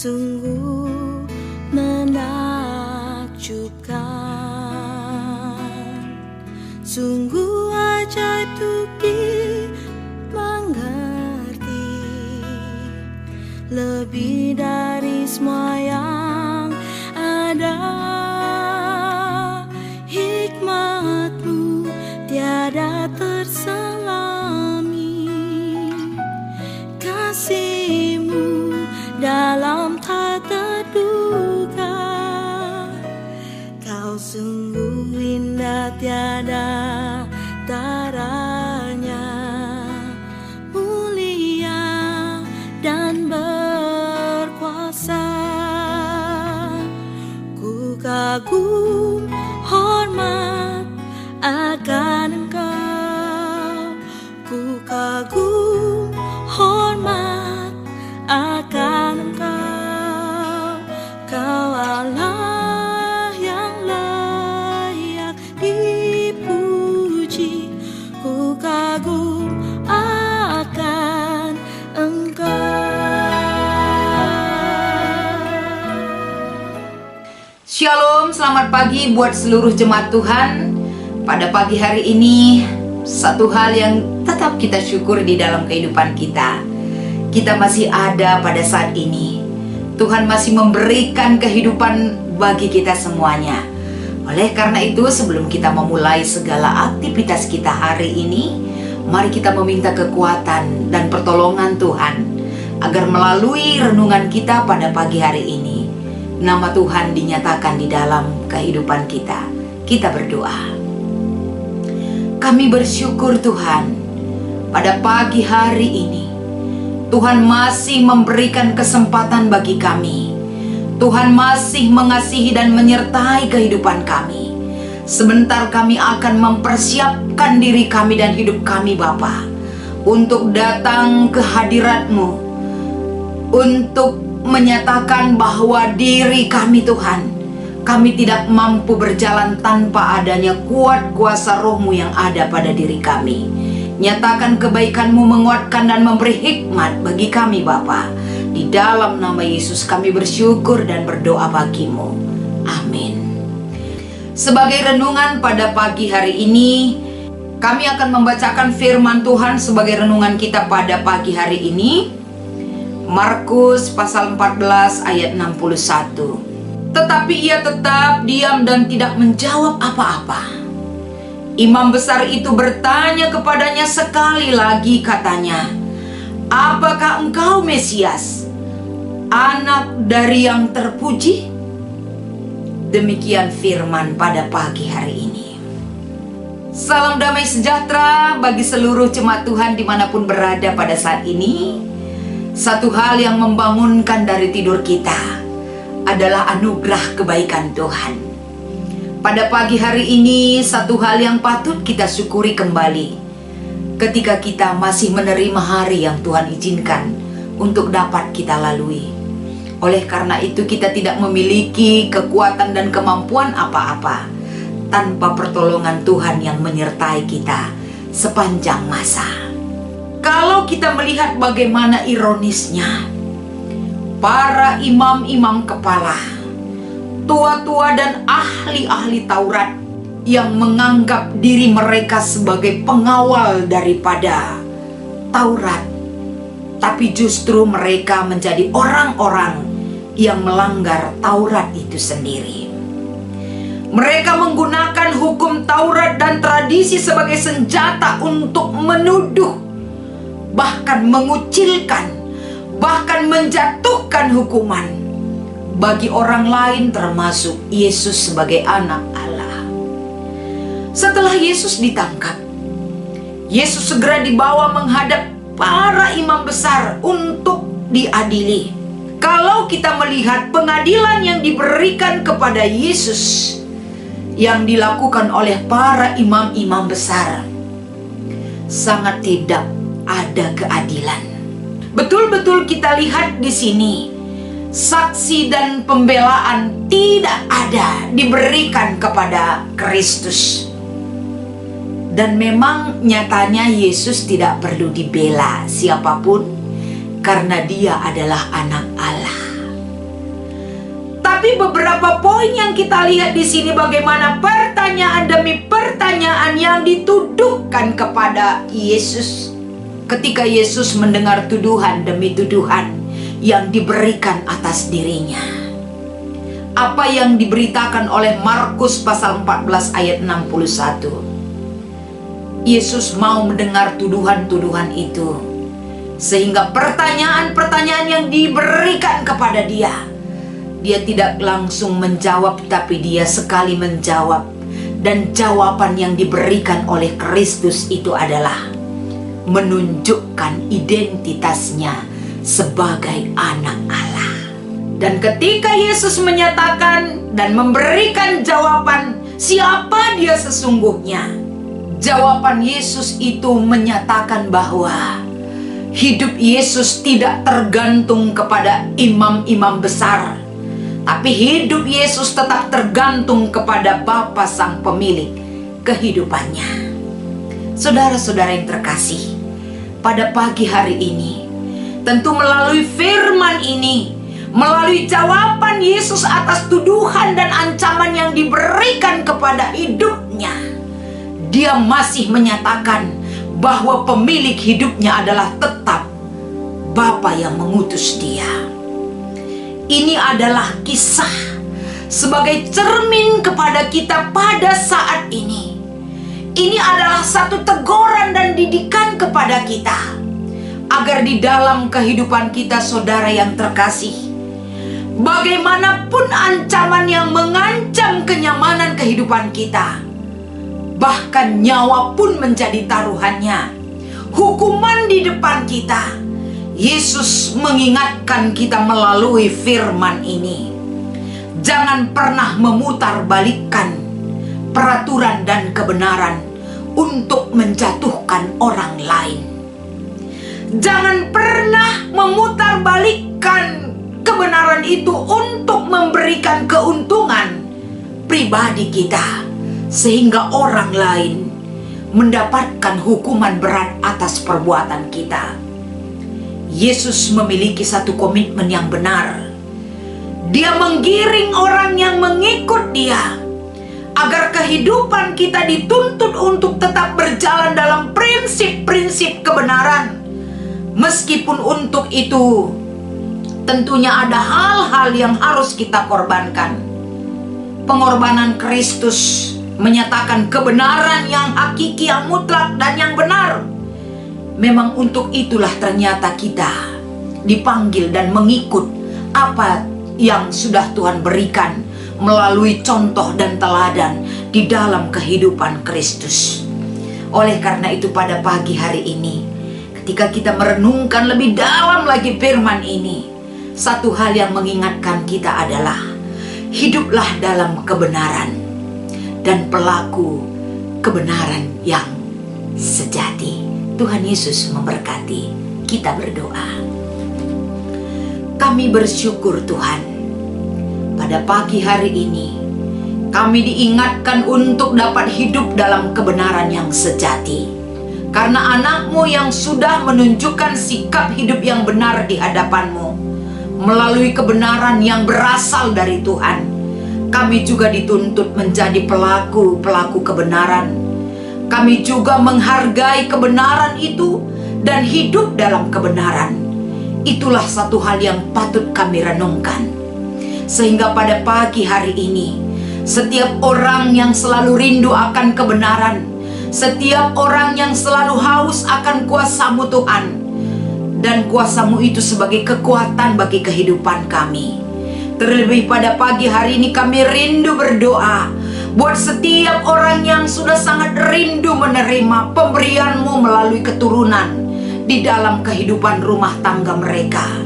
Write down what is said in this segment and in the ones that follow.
sungguh menakjubkan, sungguh ajaib untuk dimengerti, lebih dari semua yang ada. Hikmat-Mu tiada terselami, kasih-Mu dalam tak terduga. Kau sungguh indah tiada taranya, mulia dan berkuasa. Ku kagum hormat akan Engkau, ku kagum hormat akan Engkau. Kau Allah yang layak dipuji, ku kagum akan Engkau. Shalom, selamat pagi buat seluruh jemaat Tuhan. Pada pagi hari ini, satu hal yang tetap kita syukur di dalam kehidupan kita, kita masih ada pada saat ini. Tuhan masih memberikan kehidupan bagi kita semuanya. Oleh karena itu, sebelum kita memulai segala aktivitas kita hari ini, mari kita meminta kekuatan dan pertolongan Tuhan, agar melalui renungan kita pada pagi hari ini, nama Tuhan dinyatakan di dalam kehidupan kita. Kita berdoa. Kami bersyukur Tuhan, pada pagi hari ini Tuhan masih memberikan kesempatan bagi kami. Tuhan masih mengasihi dan menyertai kehidupan kami. Sebentar kami akan mempersiapkan diri kami dan hidup kami Bapa, untuk datang ke hadirat-Mu, untuk menyatakan bahwa diri kami Tuhan, kami tidak mampu berjalan tanpa adanya kuat kuasa Roh-Mu yang ada pada diri kami. Nyatakan kebaikan-Mu menguatkan dan memberi hikmat bagi kami Bapa. Di dalam nama Yesus kami bersyukur dan berdoa bagi-Mu. Amin. Sebagai renungan pada pagi hari ini, kami akan membacakan firman Tuhan sebagai renungan kita pada pagi hari ini. Markus pasal 14 ayat 61. Tetapi ia tetap diam dan tidak menjawab apa-apa. Imam besar itu bertanya kepadanya sekali lagi, katanya, "Apakah engkau Mesias, anak dari yang terpuji?" Demikian firman pada pagi hari ini. Salam damai sejahtera bagi seluruh jemaat Tuhan dimanapun berada pada saat ini. Satu hal yang membangunkan dari tidur kita adalah anugerah kebaikan Tuhan. Pada pagi hari ini, satu hal yang patut kita syukuri kembali, ketika kita masih menerima hari yang Tuhan izinkan untuk dapat kita lalui. Oleh karena itu, kita tidak memiliki kekuatan dan kemampuan apa-apa tanpa pertolongan Tuhan yang menyertai kita sepanjang masa. Kalau kita melihat bagaimana ironisnya, para imam-imam kepala, tua-tua dan ahli-ahli Taurat yang menganggap diri mereka sebagai pengawal daripada Taurat, tapi justru mereka menjadi orang-orang yang melanggar Taurat itu sendiri. Mereka menggunakan hukum Taurat dan tradisi sebagai senjata untuk menuduh, bahkan mengucilkan, bahkan menjatuhkan hukuman bagi orang lain, termasuk Yesus sebagai anak Allah. Setelah Yesus ditangkap, Yesus segera dibawa menghadap para imam besar untuk diadili. Kalau kita melihat pengadilan yang diberikan kepada Yesus, yang dilakukan oleh para imam-imam besar, sangat tidak ada keadilan. Betul-betul kita lihat di sini, saksi dan pembelaan tidak ada diberikan kepada Kristus. Dan memang nyatanya Yesus tidak perlu dibela siapapun, karena dia adalah anak Allah. Tetapi beberapa poin yang kita lihat di sini, bagaimana pertanyaan demi pertanyaan yang dituduhkan kepada Yesus. Ketika Yesus mendengar tuduhan demi tuduhan yang diberikan atas dirinya. Apa yang diberitakan oleh Markus pasal 14 ayat 61. Yesus mau mendengar tuduhan-tuduhan itu, sehingga pertanyaan-pertanyaan yang diberikan kepada dia, dia tidak langsung menjawab, tapi dia sekali menjawab. Dan jawaban yang diberikan oleh Kristus itu adalah menunjukkan identitasnya sebagai anak Allah. Dan ketika Yesus menyatakan dan memberikan jawaban siapa dia sesungguhnya, jawaban Yesus itu menyatakan bahwa hidup Yesus tidak tergantung kepada imam-imam besar, tapi hidup Yesus tetap tergantung kepada Bapa Sang Pemilik kehidupannya. Saudara-saudara yang terkasih, pada pagi hari ini, tentu melalui firman ini, melalui jawaban Yesus atas tuduhan dan ancaman yang diberikan kepada hidupnya, dia masih menyatakan bahwa pemilik hidupnya adalah tetap Bapa yang mengutus dia. Ini adalah kisah sebagai cermin kepada kita pada saat ini. Ini adalah satu teguran dan didikan kepada kita, agar di dalam kehidupan kita, saudara yang terkasih, bagaimanapun ancaman yang mengancam kenyamanan kehidupan kita, bahkan nyawa pun menjadi taruhannya, hukuman di depan kita, Yesus mengingatkan kita melalui firman ini. Jangan pernah memutarbalikkan peraturan dan kebenaran untuk menjatuhkan orang lain. Jangan pernah memutarbalikkan kebenaran itu untuk memberikan keuntungan pribadi kita, sehingga orang lain mendapatkan hukuman berat atas perbuatan kita. Yesus memiliki satu komitmen yang benar. Dia menggiring orang yang mengikut dia, agar kehidupan kita dituntut untuk tetap berjalan dalam prinsip-prinsip kebenaran. Meskipun untuk itu tentunya ada hal-hal yang harus kita korbankan. Pengorbanan Kristus menyatakan kebenaran yang hakiki, yang mutlak dan yang benar. Memang untuk itulah ternyata kita dipanggil dan mengikut apa yang sudah Tuhan berikan melalui contoh dan teladan di dalam kehidupan Kristus. Oleh karena itu pada pagi hari ini, ketika kita merenungkan lebih dalam lagi firman ini, satu hal yang mengingatkan kita adalah hiduplah dalam kebenaran dan pelaku kebenaran yang sejati. Tuhan Yesus memberkati. Kita berdoa. Kami bersyukur Tuhan, pada pagi hari ini kami diingatkan untuk dapat hidup dalam kebenaran yang sejati. Karena anak-Mu yang sudah menunjukkan sikap hidup yang benar di hadapan-Mu melalui kebenaran yang berasal dari Tuhan, kami juga dituntut menjadi pelaku-pelaku kebenaran. Kami juga menghargai kebenaran itu dan hidup dalam kebenaran. Itulah satu hal yang patut kami renungkan. Sehingga pada pagi hari ini, setiap orang yang selalu rindu akan kebenaran, setiap orang yang selalu haus akan kuasa-Mu Tuhan, dan kuasa-Mu itu sebagai kekuatan bagi kehidupan kami. Terlebih pada pagi hari ini kami rindu berdoa buat setiap orang yang sudah sangat rindu menerima pemberian-Mu melalui keturunan di dalam kehidupan rumah tangga mereka.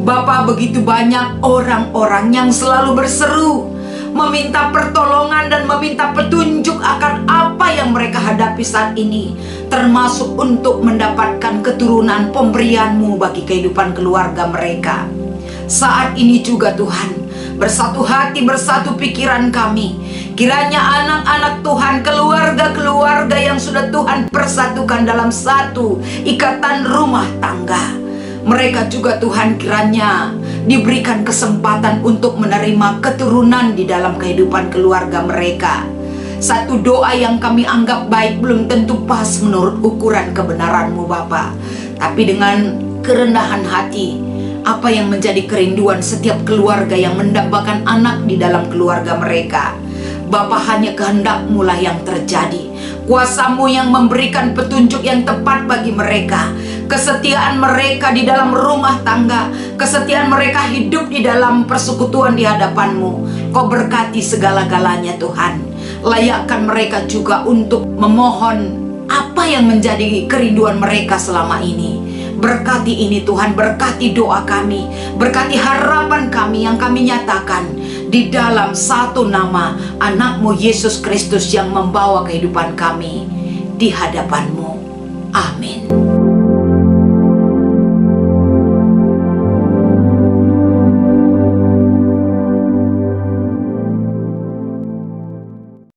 Bapa, begitu banyak orang-orang yang selalu berseru, meminta pertolongan dan meminta petunjuk akan apa yang mereka hadapi saat ini, termasuk untuk mendapatkan keturunan pemberian-Mu bagi kehidupan keluarga mereka. Saat ini juga Tuhan, bersatu hati, bersatu pikiran kami, kiranya anak-anak Tuhan, keluarga-keluarga yang sudah Tuhan persatukan dalam satu ikatan rumah tangga, mereka juga Tuhan kiranya diberikan kesempatan untuk menerima keturunan di dalam kehidupan keluarga mereka. Satu doa yang kami anggap baik belum tentu pas menurut ukuran kebenaran-Mu Bapa, tapi dengan kerendahan hati, apa yang menjadi kerinduan setiap keluarga yang mendambakan anak di dalam keluarga mereka, Bapa, hanya kehendak-Mu lah yang terjadi. Kuasa-Mu yang memberikan petunjuk yang tepat bagi mereka, kesetiaan mereka di dalam rumah tangga, kesetiaan mereka hidup di dalam persekutuan di hadapan-Mu. Kau berkati segala-galanya Tuhan. Layakkan mereka juga untuk memohon apa yang menjadi kerinduan mereka selama ini. Berkati ini Tuhan, berkati doa kami, berkati harapan kami yang kami nyatakan di dalam satu nama anak-Mu Yesus Kristus yang membawa kehidupan kami di hadapan-Mu. Amin.